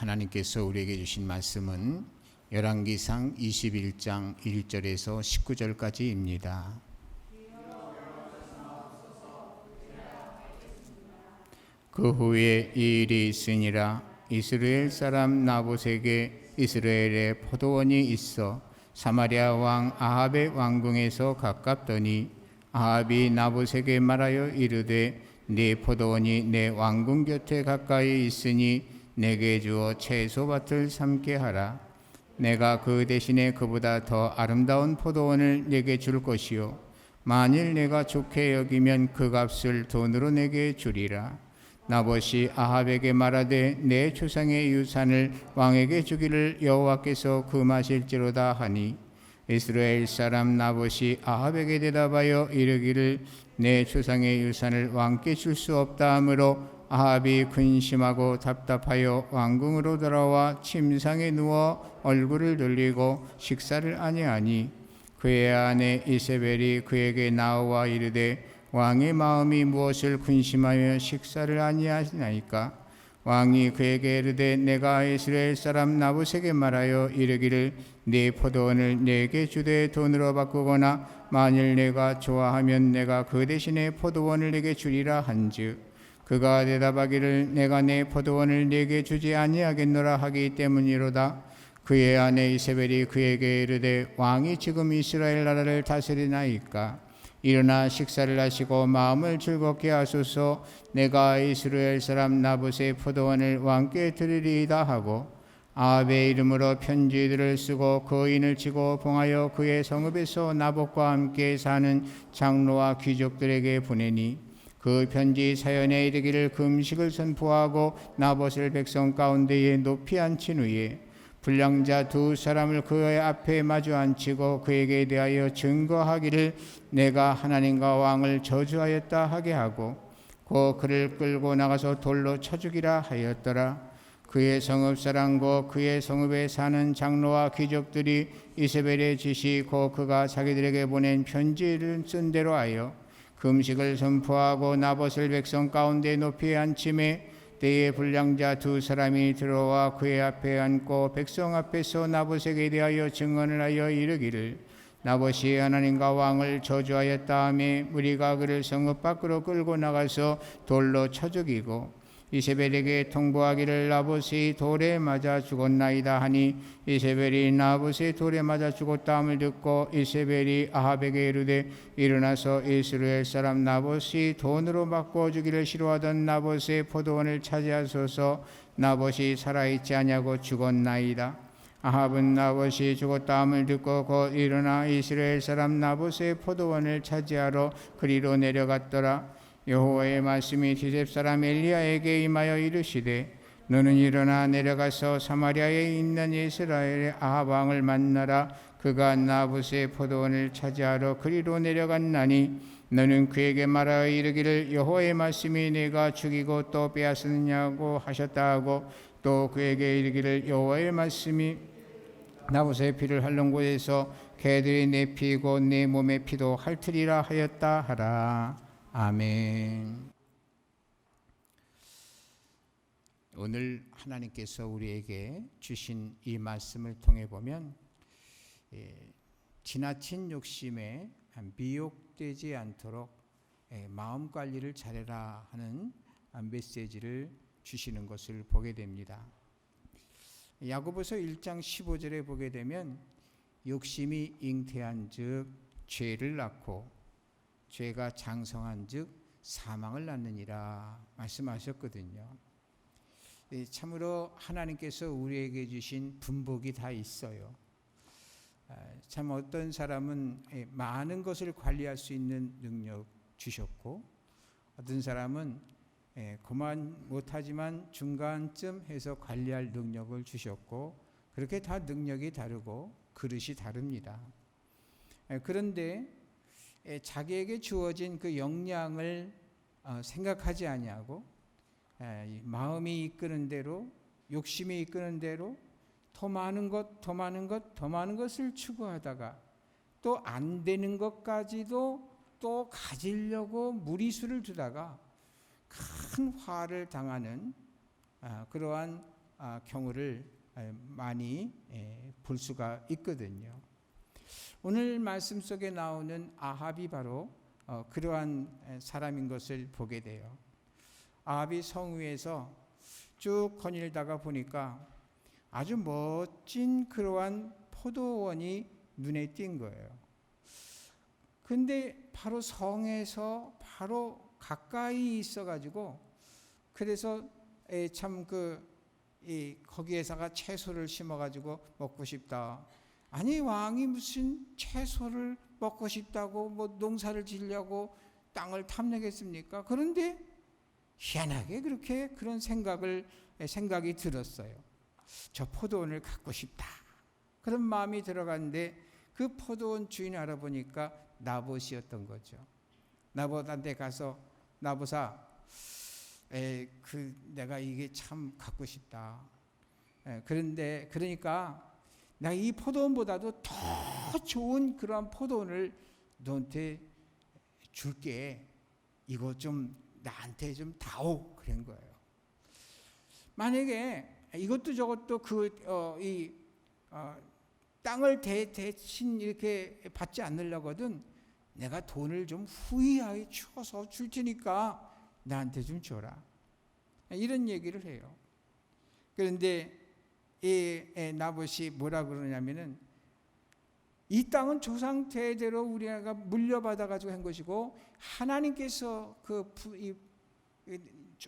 하나님께서 우리에게 주신 말씀은 열왕기상 21장 1절에서 19절까지입니다. 그 후에 이 일이 있으니라. 이스라엘 사람 나봇에게 이스라엘에 포도원이 있어 사마리아 왕 아합의 왕궁에서 가깝더니 아합이 나봇에게 말하여 이르되 네 포도원이 내 왕궁 곁에 가까이 있으니 내게 주어 채소밭을 삼게 하라. 내가 그 대신에 그보다 더 아름다운 포도원을 내게 줄 것이요 만일 내가 좋게 여기면 그 값을 돈으로 내게 주리라. 나봇이 아합에게 말하되 내 조상의 유산을 왕에게 주기를 여호와께서 금하실지로다 하니 이스라엘 사람 나봇이 아합에게 대답하여 이르기를 내 조상의 유산을 왕께 줄 수 없다 하므로 아합이 근심하고 답답하여 왕궁으로 돌아와 침상에 누워 얼굴을 돌리고 식사를 아니하니 그의 아내 이세벨이 그에게 나와 이르되 왕의 마음이 무엇을 근심하여 식사를 아니하시나이까. 왕이 그에게 이르되 내가 이스라엘 사람 나봇에게 말하여 이르기를 네 포도원을 내게 주되 돈으로 바꾸거나 만일 내가 좋아하면 내가 그 대신에 포도원을 내게 주리라 한즉 그가 대답하기를 내가 내 포도원을 내게 주지 아니하겠노라 하기 때문이로다. 그의 아내 이세벨이 그에게 이르되 왕이 지금 이스라엘 나라를 다스리나이까. 일어나 식사를 하시고 마음을 즐겁게 하소서. 내가 이스라엘 사람 나봇의 포도원을 왕께 드리리이다 하고 아합의 이름으로 편지들을 쓰고 거인을 치고 봉하여 그의 성읍에서 나봇과 함께 사는 장로와 귀족들에게 보내니 그 편지 사연에 이르기를 금식을 선포하고 나봇을 백성 가운데에 높이 앉힌 후에 불량자 두 사람을 그의 앞에 마주 앉히고 그에게 대하여 증거하기를 내가 하나님과 왕을 저주하였다 하게 하고 곧 그를 끌고 나가서 돌로 쳐 죽이라 하였더라. 그의 성읍 사람과 그의 성읍에 사는 장로와 귀족들이 이세벨의 지시 곧 그가 자기들에게 보낸 편지를 쓴 대로 하여 금식을 선포하고 나봇을 백성 가운데 높이 앉히매 때에 불량자 두 사람이 들어와 그의 앞에 앉고 백성 앞에서 나봇에게 대하여 증언을 하여 이르기를 나봇이 하나님과 왕을 저주하였다 하며 무리가 그를 성읍 밖으로 끌고 나가서 돌로 쳐 죽이고 이세벨에게 통보하기를 나봇이 돌에 맞아 죽었나이다 하니 이세벨이 나봇이 돌에 맞아 죽었다함을 듣고 이세벨이 아합에게 이르되 일어나서 이스라엘 사람 나봇이 돈으로 바꿔주기를 싫어하던 나봇의 포도원을 차지하소서. 나봇이 살아있지 아니하고 죽었나이다. 아합은 나봇이 죽었다함을 듣고 곧 일어나 이스라엘 사람 나봇의 포도원을 차지하러 그리로 내려갔더라. 여호와의 말씀이 디셉 사람 엘리야에게 임하여 이르시되 너는 일어나 내려가서 사마리아에 있는 이스라엘의 아합 왕을 만나라. 그가 나봇의 포도원을 차지하러 그리로 내려갔나니 너는 그에게 말하여 이르기를 여호와의 말씀이 내가 죽이고 또 빼앗느냐고 하셨다 하고 또 그에게 이르기를 여호와의 말씀이 나봇의 피를 핥는 곳에서 개들이 내 피고 내 몸의 피도 핥으리라 하였다 하라. 아멘. 오늘 하나님께서 우리에게 주신 이 말씀을 통해 보면 지나친 욕심에 미혹되지 않도록 마음 관리를 잘해라 하는 메시지를 주시는 것을 보게 됩니다. 야고보서 1장 15절에 보게 되면 욕심이 잉태한 즉 죄를 낳고 죄가 장성한 즉 사망을 낳느니라 말씀하셨거든요. 참으로 하나님께서 우리에게 주신 분복이 다 있어요. 참 어떤 사람은 많은 것을 관리할 수 있는 능력 주셨고 어떤 사람은 그만 못하지만 중간쯤 해서 관리할 능력을 주셨고 그렇게 다 능력이 다르고 그릇이 다릅니다. 그런데 자기에게 주어진 그 역량을 생각하지 아니하고 마음이 이끄는 대로 욕심이 이끄는 대로 더 많은 것을 추구하다가 또 안 되는 것까지도 또 가지려고 무리수를 두다가 큰 화를 당하는 그러한 경우를 많이 볼 수가 있거든요. 오늘 말씀 속에 나오는 아합이 바로 그러한 사람인 것을 보게 돼요. 아합이 성 위에서 쭉 거닐다가 보니까 아주 멋진 그러한 포도원이 눈에 띈 거예요. 근데 바로 성에서 바로 가까이 있어가지고, 그래서 참 거기에다가 채소를 심어가지고 먹고 싶다. 아니, 왕이 무슨 채소를 먹고 싶다고 뭐 농사를 지으려고 땅을 탐내겠습니까? 그런데 희한하게 그렇게 그런 생각이 들었어요. 저 포도원을 갖고 싶다. 그런 마음이 들어갔는데 그 포도원 주인 알아보니까 나봇이었던 거죠. 나봇한테 가서, 나봇아, 내가 이게 참 갖고 싶다. 그런데 그러니까 나 이 포도원보다도 더 좋은 그러한 포도원을 너한테 줄게. 이거 좀 나한테 좀 다오. 그런 거예요. 만약에 이것도 저것도 땅을 대신 이렇게 받지 않으려거든 내가 돈을 좀 후히하게 추어서 줄 테니까 나한테 좀 줘라. 이런 얘기를 해요. 그런데 이 나봇이 뭐라 그러냐면은, 이 땅은 조상 대대로 우리가 물려받아 가지고 한 것이고 하나님께서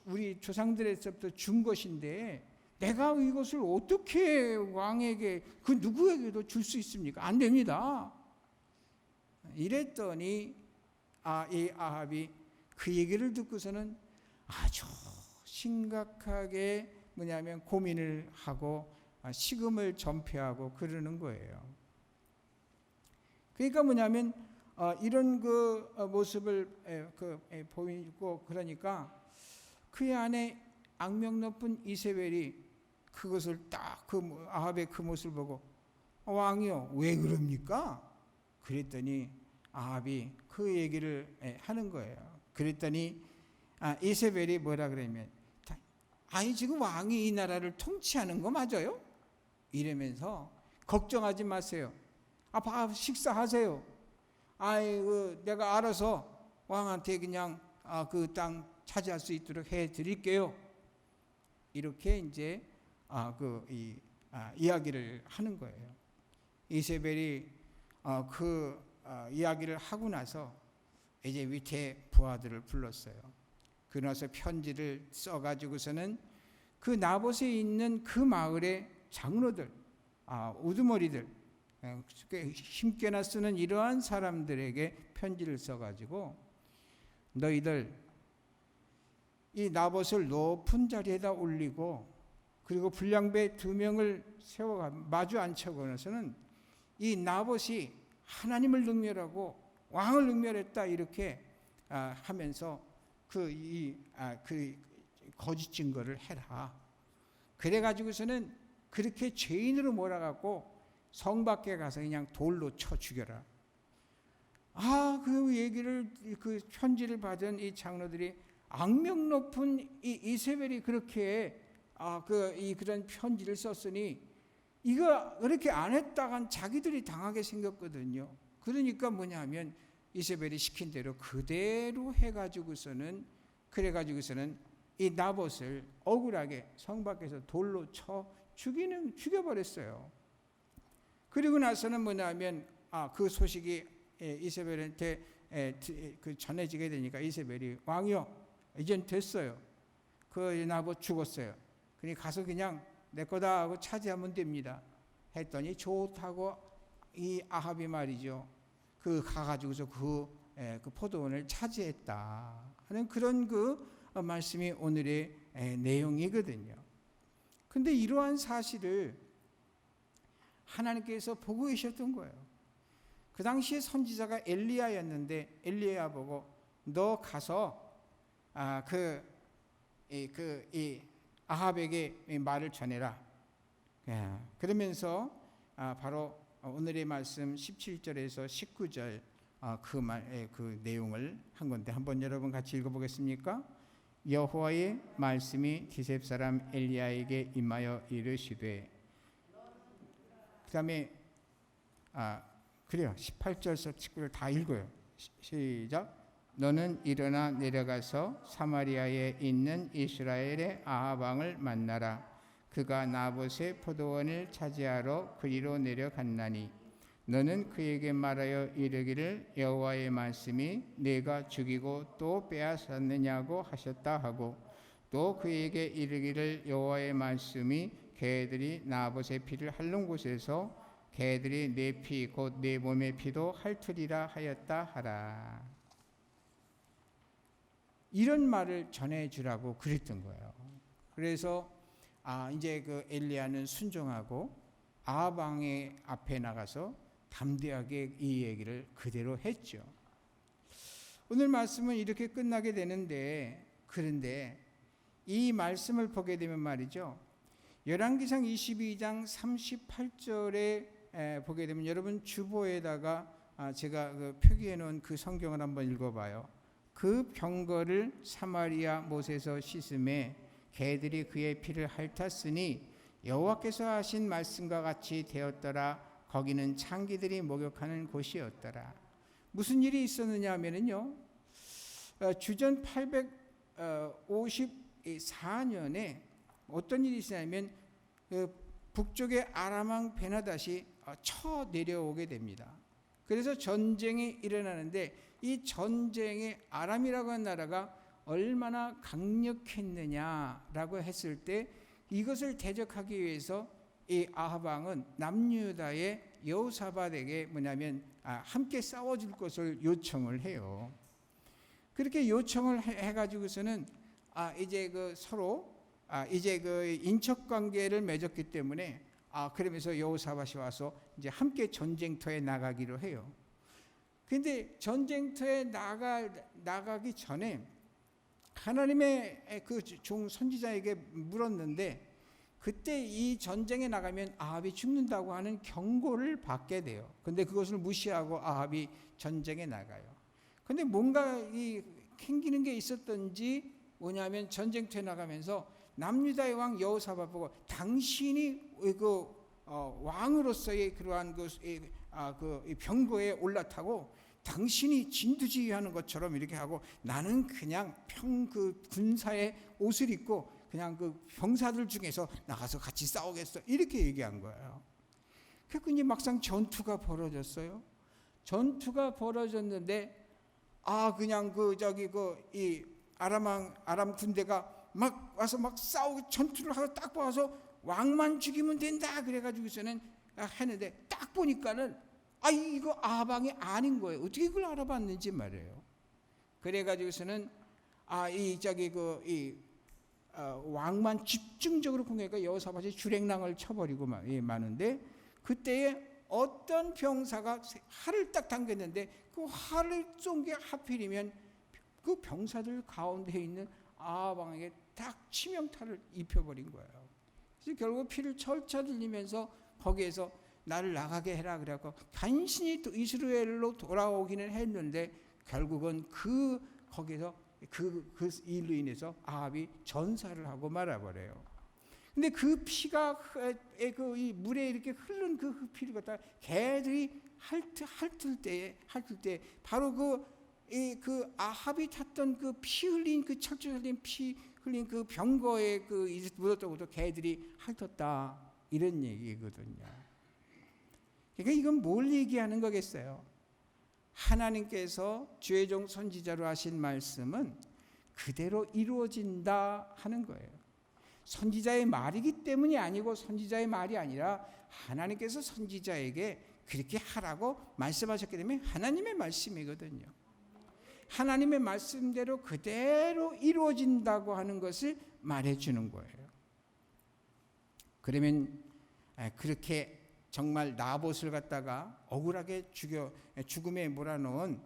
우리 조상들에서부터 준 것인데 내가 이것을 어떻게 왕에게, 그 누구에게도 줄 수 있습니까? 안 됩니다. 이랬더니 이 아합이 그 얘기를 듣고서는 아주 심각하게 고민을 하고 식음을 전폐하고 그러는 거예요. 그러니까 이런 모습을 보이고, 그러니까 그의 아내 악명 높은 이세벨이 그것을 딱 아합의 그 모습을 보고, 왕이요, 왜 그럽니까? 그랬더니 아합이 그 얘기를 하는 거예요. 그랬더니 이세벨이 뭐라 그러냐면, 아니 지금 왕이 이 나라를 통치하는 거 맞아요? 이러면서 걱정하지 마세요. 식사하세요. 내가 알아서 왕한테 그냥 그 땅 차지할 수 있도록 해 드릴게요. 이렇게 이제 이야기를 하는 거예요. 이세벨이 이야기를 하고 나서 이제 밑에 부하들을 불렀어요. 그러나서 편지를 써가지고서는 그 나봇에 있는 그 마을의 장로들, 우두머리들, 힘께나 쓰는 이러한 사람들에게 편지를 써가지고, 너희들 이 나봇을 높은 자리에다 올리고, 그리고 불량배 2명을 세워 마주 앉혀고서는 이 나봇이 하나님을 능멸하고 왕을 능멸했다, 이렇게 하면서 거짓 증거를 해라. 그래가지고서는 그렇게 죄인으로 몰아갖고 성 밖에 가서 그냥 돌로 쳐 죽여라. 그 얘기를, 그 편지를 받은 이 장로들이, 악명 높은 이 이세벨이 그렇게 그런 편지를 썼으니 이거 그렇게 안 했다간 자기들이 당하게 생겼거든요. 그러니까 뭐냐면 이세벨이 시킨 대로 그대로 해가지고서는, 그래가지고서는 이 나봇을 억울하게 성 밖에서 돌로 쳐 죽여버렸어요. 그리고 나서는 뭐냐면 그 소식이 이세벨한테 전해지게 되니까 이세벨이, 왕이요, 이젠 됐어요. 그 나봇 죽었어요. 그니 가서 그냥 내 거다 하고 차지하면 됩니다. 했더니 좋다고 이 아합이 말이죠. 가가지고서 그 포도원을 차지했다 하는 그런 말씀이 오늘의 내용이거든요. 근데 이러한 사실을 하나님께서 보고 계셨던 거예요. 그 당시에 선지자가 엘리야였는데, 엘리야 보고 너 가서 이 아합에게 말을 전해라. 그러면서 바로 오늘의 말씀 17절에서 19절 그 내용을 한 건데, 한번 여러분 같이 읽어보겠습니까? 여호와의 말씀이 디셉 사람 엘리야에게 임하여 이르시되, 그다음에 그래요. 18절에서 19절 다 읽어요. 시작. 너는 일어나 내려가서 사마리아에 있는 이스라엘의 아합 왕을 만나라. 그가 나봇의 포도원을 차지하러 그리로 내려갔나니 너는 그에게 말하여 이르기를 여호와의 말씀이 내가 죽이고 또 빼앗았느냐고 하셨다 하고, 또 그에게 이르기를 여호와의 말씀이 개들이 나봇의 피를 핥는 곳에서 개들이 내 피 곧 내 몸의 피도 핥으리라 하였다 하라. 이런 말을 전해주라고 그랬던 거예요. 그래서 이제 그 엘리야는 순종하고 아합 왕의 앞에 나가서 담대하게 이 얘기를 그대로 했죠. 오늘 말씀은 이렇게 끝나게 되는데, 그런데 이 말씀을 보게 되면 말이죠, 열왕기상 22장 38절에 보게 되면, 여러분 주보에다가 제가 표기해 놓은 그 성경을 한번 읽어봐요. 그 병거를 사마리아 못에서 씻음에 개들이 그의 피를 핥았으니 여호와께서 하신 말씀과 같이 되었더라. 거기는 창기들이 목욕하는 곳이었더라. 무슨 일이 있었느냐 하면요, 주전 854년에 어떤 일이 있었냐면 북쪽의 아람왕 베나닷이 쳐 내려오게 됩니다. 그래서 전쟁이 일어나는데, 이 전쟁에 아람이라고 하는 나라가 얼마나 강력했느냐라고 했을 때, 이것을 대적하기 위해서 이 아합 왕은 남유다의 여호사밧에게 뭐냐면 함께 싸워줄 것을 요청을 해요. 그렇게 요청을 해가지고서는 이제 서로 이제 인척 관계를 맺었기 때문에 그러면서 여호사밧이 와서 이제 함께 전쟁터에 나가기로 해요. 근데 전쟁터에 나가기 전에 하나님의 그 종 선지자에게 물었는데, 그때 이 전쟁에 나가면 아합이 죽는다고 하는 경고를 받게 돼요. 근데 그것을 무시하고 아합이 전쟁에 나가요. 근데 뭔가 이 캥기는 게 있었던지 뭐냐면, 전쟁터에 나가면서 남유다의 왕 여호사밧 보고 당신이 왕으로서의 그러한 그 병거에 올라타고 당신이 진두지휘하는 것처럼 이렇게 하고, 나는 그냥 군사의 옷을 입고 그냥 그 병사들 중에서 나가서 같이 싸우겠어, 이렇게 얘기한 거예요. 그래서 이제 막상 전투가 벌어졌어요. 전투가 벌어졌는데 그냥 이 아람 군대가 막 와서 막 싸우고 전투를 하고 딱 봐서 왕만 죽이면 된다 그래가지고서는 했는데, 딱 보니까는 이거 아합 왕이 아닌 거예요. 어떻게 그걸 알아봤는지 말이에요. 그래가지고서는 왕만 집중적으로 공격하니까 여호사밧이 주랭랑을 쳐버리고 마는데, 그때에 어떤 병사가 활을 딱 당겼는데 그 활을 쏜 게 하필이면 그 병사들 가운데 있는 아합 왕에게 딱 치명타를 입혀버린 거예요. 그래서 결국 피를 철철 흘리면서 거기에서 나를 나가게 해라 그래갖고 간신히 또 이스라엘로 돌아오기는 했는데, 결국은 거기서 그 일로 인해서 아합이 전사를 하고 말아버려요. 근데 그 피가 이 물에 이렇게 흐른 그 피를 갖다 개들이 핥을 때 바로 그 아합이 탔던 그 피 흘린 그 철철 흘린 피 흘린 그 병거에 묻었던 것도 개들이 핥았다, 이런 얘기거든요. 그러니까 이건 뭘 얘기하는 거겠어요? 하나님께서 주의 종 선지자로 하신 말씀은 그대로 이루어진다 하는 거예요. 선지자의 말이기 때문이 아니고, 선지자의 말이 아니라 하나님께서 선지자에게 그렇게 하라고 말씀하셨기 때문에 하나님의 말씀이거든요. 하나님의 말씀대로 그대로 이루어진다고 하는 것을 말해주는 거예요. 그러면 그렇게 정말 나봇을 갖다가 억울하게 죽음에 몰아넣은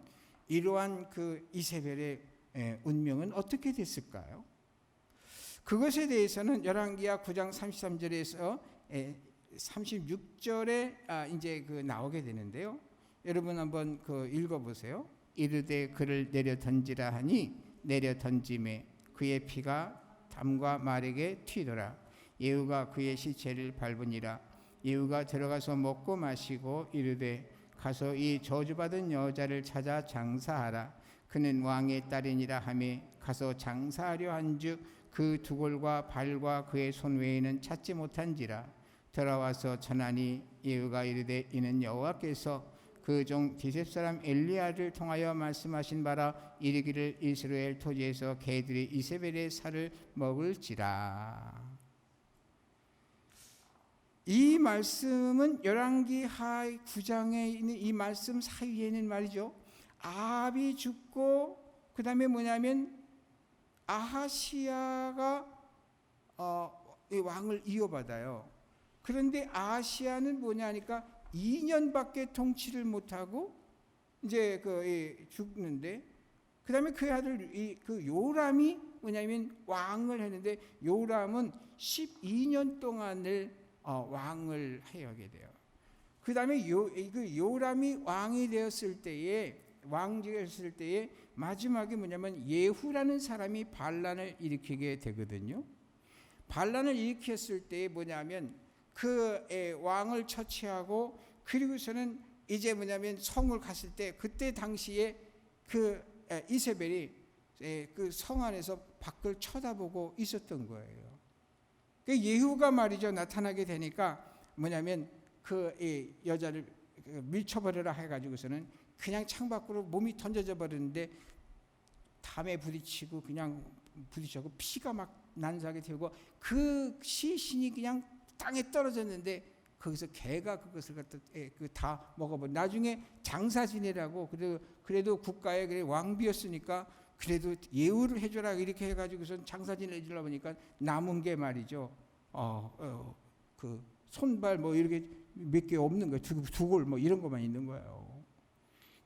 이러한 그 이세벨의 운명은 어떻게 됐을까요? 그것에 대해서는 열왕기하 9장 33절에서 36절에 이제 나오게 되는데요. 여러분 한번 읽어보세요. 이르되 그를 내려 던지라 하니 내려 던짐에 그의 피가 담과 말에게 튀더라. 예후가 그의 시체를 밟으니라. 예후가 들어가서 먹고 마시고 이르되 가서 이 저주받은 여자를 찾아 장사하라. 그는 왕의 딸이니라 하며 가서 장사하려 한즉 그 두골과 발과 그의 손 외에는 찾지 못한지라. 돌아와서 전하니 예후가 이르되 이는 여호와께서 그 종 디셉 사람 엘리야를 통하여 말씀하신 바라 이르기를 이스라엘 토지에서 개들이 이세벨의 살을 먹을지라. 이 말씀은 열왕기 하 9장에 있는 이 말씀 사이에는 말이죠, 아합이 죽고 그 다음에 뭐냐면 아하시아가 왕을 이어받아요. 그런데 아하시아는 뭐냐니까 2년밖에 통치를 못하고 이제 죽는데, 그 다음에 그 아들 그 요람이 뭐냐면 왕을 했는데 요람은 12년 동안을 왕을 하게 돼요. 그 다음에 요람이 왕이 되었을 때에 마지막에 뭐냐면 예후라는 사람이 반란을 일으키게 되거든요. 반란을 일으켰을 때 뭐냐면 그 왕을 처치하고, 그리고서는 이제 뭐냐면 성을 갔을 때 그때 당시에 그 이세벨이 그 성 안에서 밖을 쳐다보고 있었던 거예요. 그 예후가 말이죠 나타나게 되니까 뭐냐면 그 여자를 밀쳐버려라 해가지고서는 그냥 창밖으로 몸이 던져져 버리는데 담에 부딪히고 그냥 부딪혀고 피가 막 난사하게 되고 그 시신이 그냥 땅에 떨어졌는데 거기서 개가 그것을 갖다 다 먹어버려. 나중에 장사 지내라고 그래도 국가의 왕비였으니까 그래도 예우를 해줘라 이렇게 해가지고선 장사 지내주려고 보니까 남은 게 말이죠. 그 손발 뭐 이렇게 몇 개 없는 거예요. 두골 뭐 이런 것만 있는 거예요.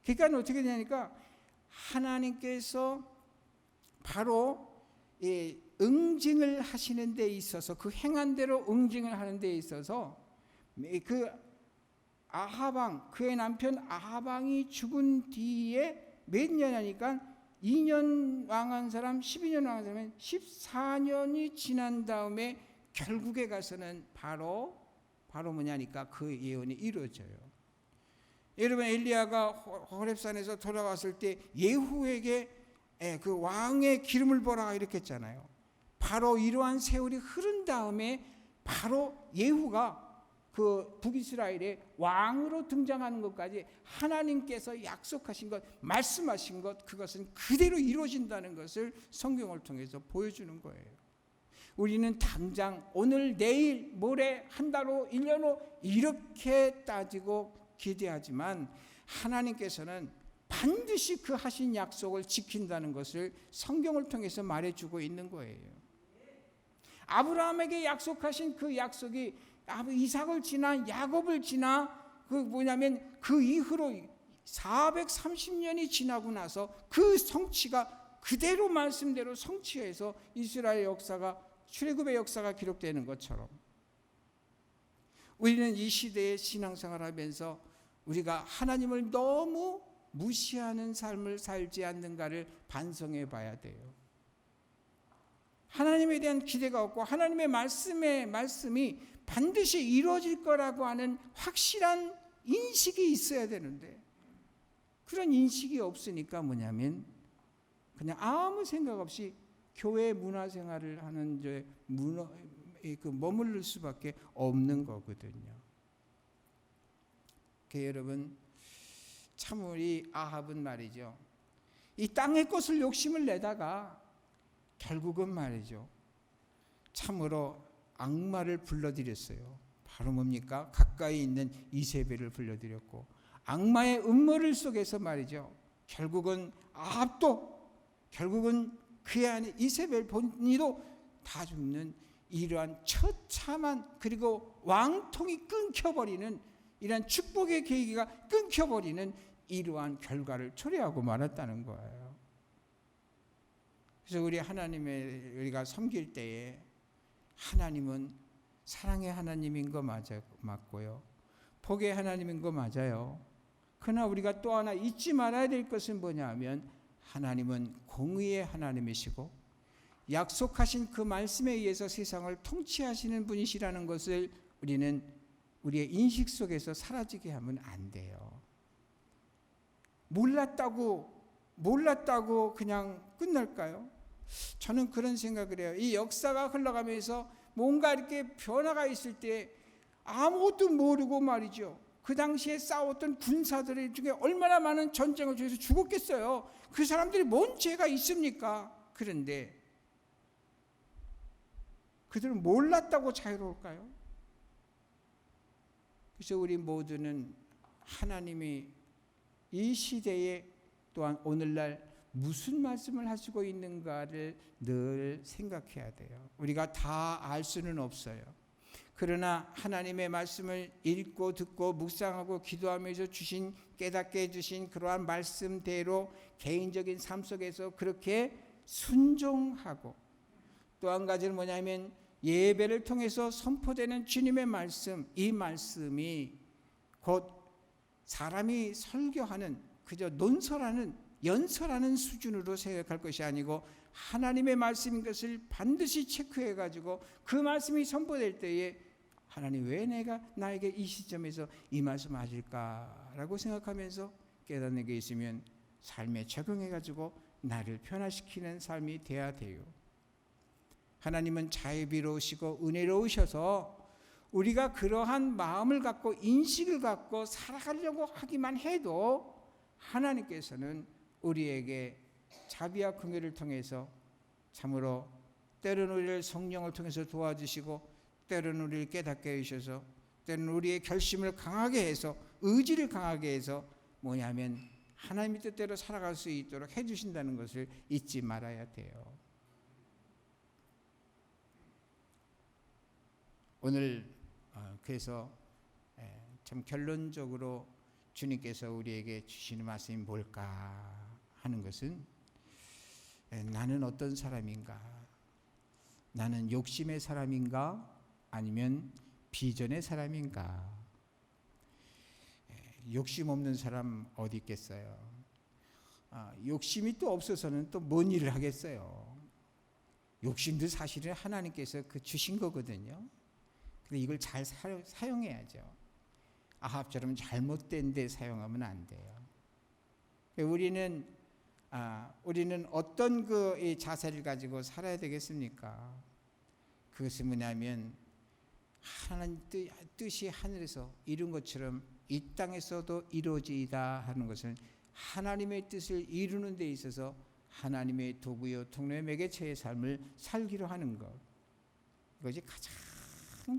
그러니까 어떻게 되냐니까 하나님께서 바로 응징을 하시는 데 있어서, 그 행한 대로 응징을 하는 데 있어서 그 아하방, 그의 남편 아하방이 죽은 뒤에 몇 년 하니까 2년 왕한 사람, 12년 왕한 사람은 14년이 지난 다음에 결국에 가서는 바로 뭐냐니까 그 예언이 이루어져요. 여러분, 엘리야가 호렙산에서 돌아왔을 때 예후에게 그 왕의 기름을 보라 이렇게 했잖아요. 바로 이러한 세월이 흐른 다음에 바로 예후가 그 북이스라엘의 왕으로 등장하는 것까지 하나님께서 약속하신 것, 말씀하신 것, 그것은 그대로 이루어진다는 것을 성경을 통해서 보여주는 거예요. 우리는 당장 오늘, 내일, 모레, 한 달 후, 1년 후 이렇게 따지고 기대하지만 하나님께서는 반드시 그 하신 약속을 지킨다는 것을 성경을 통해서 말해주고 있는 거예요. 아브라함에게 약속하신 그 약속이 이삭을 지나 야곱을 지나 그 뭐냐면 그 이후로 430년이 지나고 나서 그 성취가 그대로 말씀대로 성취해서 이스라엘 역사가, 출애굽의 역사가 기록되는 것처럼 우리는 이 시대에 신앙생활하면서 우리가 하나님을 너무 무시하는 삶을 살지 않는가를 반성해 봐야 돼요. 하나님에 대한 기대가 없고 하나님의 말씀이 반드시 이루어질 거라고 하는 확실한 인식이 있어야 되는데, 그런 인식이 없으니까 뭐냐면 그냥 아무 생각 없이 교회 문화생활을 하는 머무를 수밖에 없는 거거든요. 여러분, 참 우리 아합은 말이죠, 이 땅의 것을 욕심을 내다가 결국은 말이죠, 참으로 악마를 불러들였어요. 바로 뭡니까? 가까이 있는 이세벨을 불러들였고, 악마의 음모를 속에서 말이죠, 결국은 아합도, 결국은 그의 안에 이세벨 본인도 다 죽는 이러한 처참한, 그리고 왕통이 끊겨버리는, 이러한 축복의 계기가 끊겨버리는 이러한 결과를 초래하고 말았다는 거예요. 그래서 우리가 섬길 때에 하나님은 사랑의 하나님인 거 맞고요, 복의 하나님인 거 맞아요. 그러나 우리가 또 하나 잊지 말아야 될 것은 뭐냐 하면 하나님은 공의의 하나님이시고 약속하신 그 말씀에 의해서 세상을 통치하시는 분이시라는 것을 우리는 우리의 인식 속에서 사라지게 하면 안 돼요. 몰랐다고 그냥 끝날까요? 저는 그런 생각을 해요. 이 역사가 흘러가면서 뭔가 이렇게 변화가 있을 때 아무것도 모르고 말이죠. 그 당시에 싸웠던 군사들 중에 얼마나 많은 전쟁을 통해서 죽었겠어요. 그 사람들이 뭔 죄가 있습니까? 그런데 그들은 몰랐다고 자유로울까요? 그래서 우리 모두는 하나님이 이 시대에 또한 오늘날 무슨 말씀을 하시고 있는가를 늘 생각해야 돼요. 우리가 다 알 수는 없어요. 그러나 하나님의 말씀을 읽고 듣고 묵상하고 기도하면서 깨닫게 해주신 그러한 말씀대로 개인적인 삶 속에서 그렇게 순종하고, 또 한 가지는 뭐냐면 예배를 통해서 선포되는 주님의 말씀, 이 말씀이 곧 사람이 설교하는, 그저 논설하는, 연설하는 수준으로 생각할 것이 아니고 하나님의 말씀인 것을 반드시 체크해 가지고 그 말씀이 선포될 때에 하나님 왜 나에게 이 시점에서 이 말씀 하실까라고 생각하면서 깨닫는 게 있으면 삶에 적용해 가지고 나를 변화시키는 삶이 돼야 돼요. 하나님은 자유비로우시고 은혜로우셔서 우리가 그러한 마음을 갖고 인식을 갖고 살아가려고 하기만 해도 하나님께서는 우리에게 자비와 긍휼을 통해서 참으로 때로는 우리를 성령을 통해서 도와주시고, 때로는 우리를 깨닫게 해주셔서, 때로는 우리의 결심을 강하게 해서, 의지를 강하게 해서 뭐냐면 하나님의 뜻대로 살아갈 수 있도록 해주신다는 것을 잊지 말아야 돼요. 오늘 그래서 참 결론적으로 주님께서 우리에게 주시는 말씀이 뭘까 하는 것은, 나는 어떤 사람인가? 나는 욕심의 사람인가? 아니면 비전의 사람인가? 욕심 없는 사람 어디 있겠어요? 욕심이 또 없어서는 또 뭔 일을 하겠어요? 욕심도 사실은 하나님께서 주신 거거든요. 근데 이걸 잘 사용해야죠. 아합처럼 잘못된 데 사용하면 안 돼요. 우리는 어떤 이 자세를 가지고 살아야 되겠습니까? 그것은 뭐냐면 하나님 뜻이 하늘에서 이룬 것처럼 이 땅에서도 이루어지이다 하는 것은 하나님의 뜻을 이루는 데 있어서 하나님의 도구요 통로의 매개체의 삶을 살기로 하는 것, 이것이 가장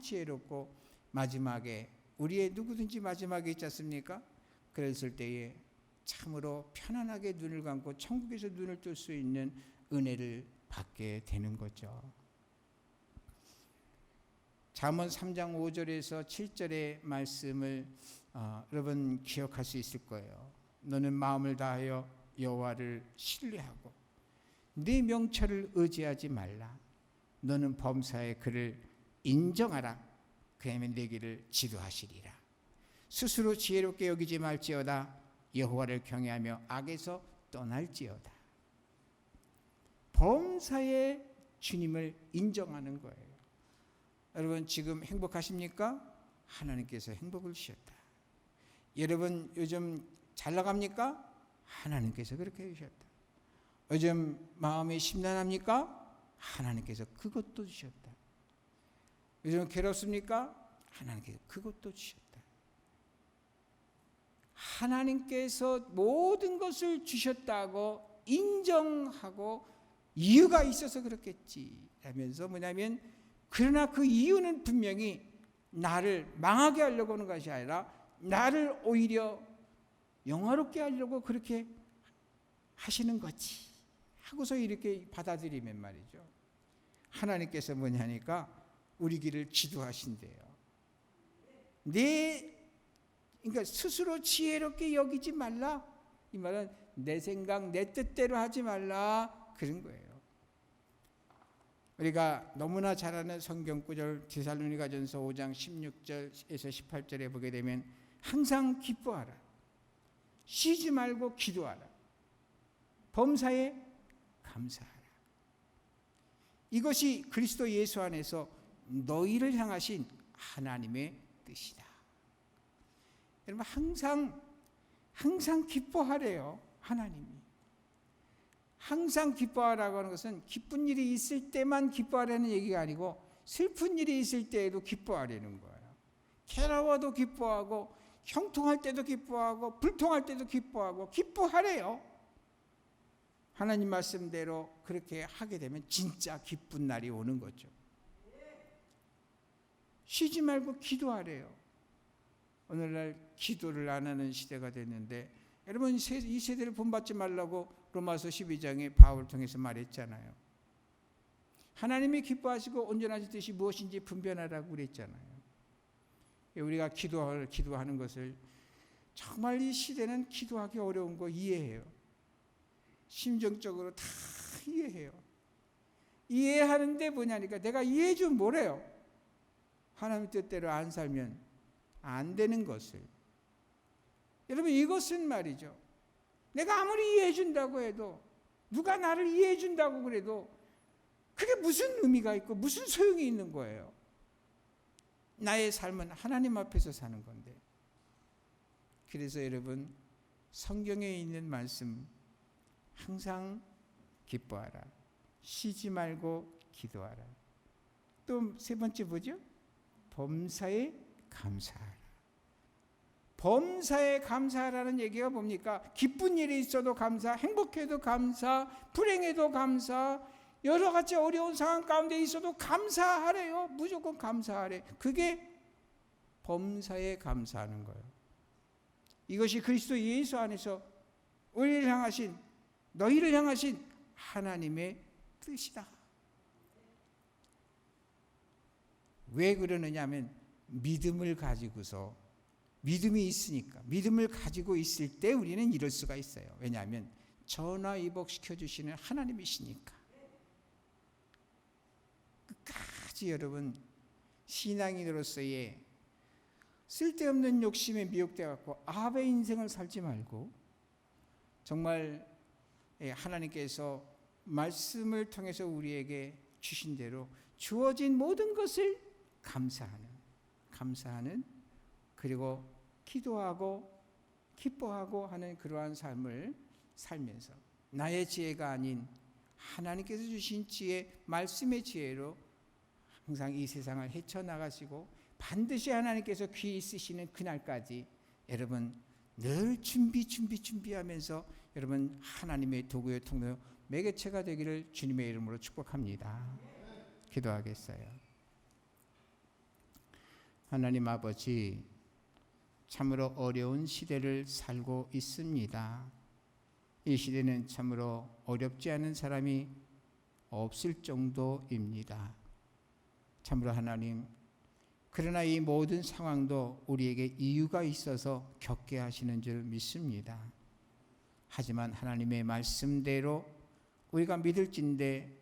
지혜롭고, 마지막에 우리의 누구든지 마지막에 있지 않습니까? 그랬을 때에 참으로 편안하게 눈을 감고 천국에서 눈을 뜰 수 있는 은혜를 받게 되는 거죠. 잠언 3장 5절에서 7절의 말씀을 여러분 기억할 수 있을 거예요. 너는 마음을 다하여 여호와를 신뢰하고 네 명철을 의지하지 말라. 너는 범사의 그를 인정하라. 그러면 내 길을 지도하시리라. 스스로 지혜롭게 여기지 말지어다. 여호와를 경외하며 악에서 떠날지어다. 범사의 주님을 인정하는 거예요. 여러분 지금 행복하십니까? 하나님께서 행복을 주셨다. 여러분 요즘 잘 나갑니까? 하나님께서 그렇게 해주셨다. 요즘 마음이 심란합니까? 하나님께서 그것도 주셨다. 요즘 괴롭습니까? 하나님께서 그것도 주셨다. 하나님께서 모든 것을 주셨다고 인정하고 이유가 있어서 그렇겠지 하면서 뭐냐면, 그러나 그 이유는 분명히 나를 망하게 하려고 하는 것이 아니라 나를 오히려 영화롭게 하려고 그렇게 하시는 거지 하고서 이렇게 받아들이면 말이죠. 하나님께서 뭐냐니까 우리 길을 지도하신대요. 그러니까 스스로 지혜롭게 여기지 말라. 이 말은 내 생각, 내 뜻대로 하지 말라 그런 거예요. 우리가 너무나 잘 아는 성경구절 데살로니가전서 5장 16절에서 18절에 보게 되면 항상 기뻐하라. 쉬지 말고 기도하라. 범사에 감사하라. 이것이 그리스도 예수 안에서 너희를 향하신 하나님의 뜻이다. 여러분 항상 기뻐하래요. 하나님이 항상 기뻐하라고 하는 것은 기쁜 일이 있을 때만 기뻐하라는 얘기가 아니고 슬픈 일이 있을 때에도 기뻐하려는 거예요. 괴로워도 기뻐하고 형통할 때도 기뻐하고 불통할 때도 기뻐하고 기뻐하래요. 하나님 말씀대로 그렇게 하게 되면 진짜 기쁜 날이 오는 거죠. 쉬지 말고 기도하래요. 오늘날 기도를 안 하는 시대가 됐는데 여러분 이 세대를 본받지 말라고 로마서 12장에 바울을 통해서 말했잖아요. 하나님이 기뻐하시고 온전하신 뜻이 무엇인지 분별하라고 그랬잖아요. 우리가 기도하는 것을 정말 이 시대는 기도하기 어려운 거 이해해요. 심정적으로 다 이해해요. 이해하는데 뭐냐니까 내가 이해해 주면 뭐래요? 하나님 뜻대로 안 살면 안 되는 것을. 여러분 이것은 말이죠. 내가 아무리 이해해 준다고 해도 누가 나를 이해해 준다고 그래도 그게 무슨 의미가 있고 무슨 소용이 있는 거예요. 나의 삶은 하나님 앞에서 사는 건데. 그래서 여러분 성경에 있는 말씀 항상 기뻐하라. 쉬지 말고 기도하라. 또 세 번째 뭐죠? 범사에 감사하라. 범사에 감사하라는 얘기가 뭡니까? 기쁜 일이 있어도 감사, 행복해도 감사, 불행해도 감사, 여러 가지 어려운 상황 가운데 있어도 감사하래요. 무조건 감사하래. 그게 범사에 감사하는 거예요. 이것이 그리스도 예수 안에서 우리를 향하신, 너희를 향하신 하나님의 뜻이다. 왜 그러느냐 하면 믿음을 가지고서, 믿음이 있으니까, 믿음을 가지고 있을 때 우리는 이럴 수가 있어요. 왜냐하면 전화위복시켜 주시는 하나님이시니까. 끝까지 여러분 신앙인으로서의 쓸데없는 욕심에 미혹되어 갖고 아합의 인생을 살지 말고 정말 하나님께서 말씀을 통해서 우리에게 주신 대로 주어진 모든 것을 감사하는 그리고 기도하고 기뻐하고 하는 그러한 삶을 살면서 나의 지혜가 아닌 하나님께서 주신 지혜, 말씀의 지혜로 항상 이 세상을 헤쳐나가시고 반드시 하나님께서 귀 있으시는 그날까지 여러분 늘 준비하면서 여러분 하나님의 도구의 통로 매개체가 되기를 주님의 이름으로 축복합니다. 기도하겠어요. 하나님 아버지, 참으로 어려운 시대를 살고 있습니다. 이 시대는 참으로 어렵지 않은 사람이 없을 정도입니다. 참으로 하나님, 그러나 이 모든 상황도 우리에게 이유가 있어서 겪게 하시는 줄 믿습니다. 하지만 하나님의 말씀대로 우리가 믿을진대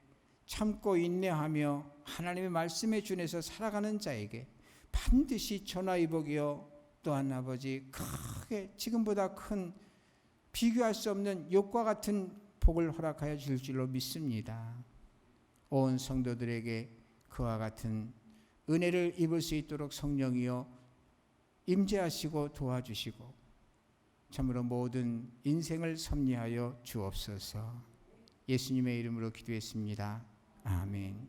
참고 인내하며 하나님의 말씀에 준해서 살아가는 자에게 반드시 전화위복이요 또한 아버지 크게 지금보다 큰 비교할 수 없는 욕과 같은 복을 허락하여 주실 줄로 믿습니다. 온 성도들에게 그와 같은 은혜를 입을 수 있도록 성령이여 임재하시고 도와주시고 참으로 모든 인생을 섭리하여 주옵소서. 예수님의 이름으로 기도했습니다. 아멘.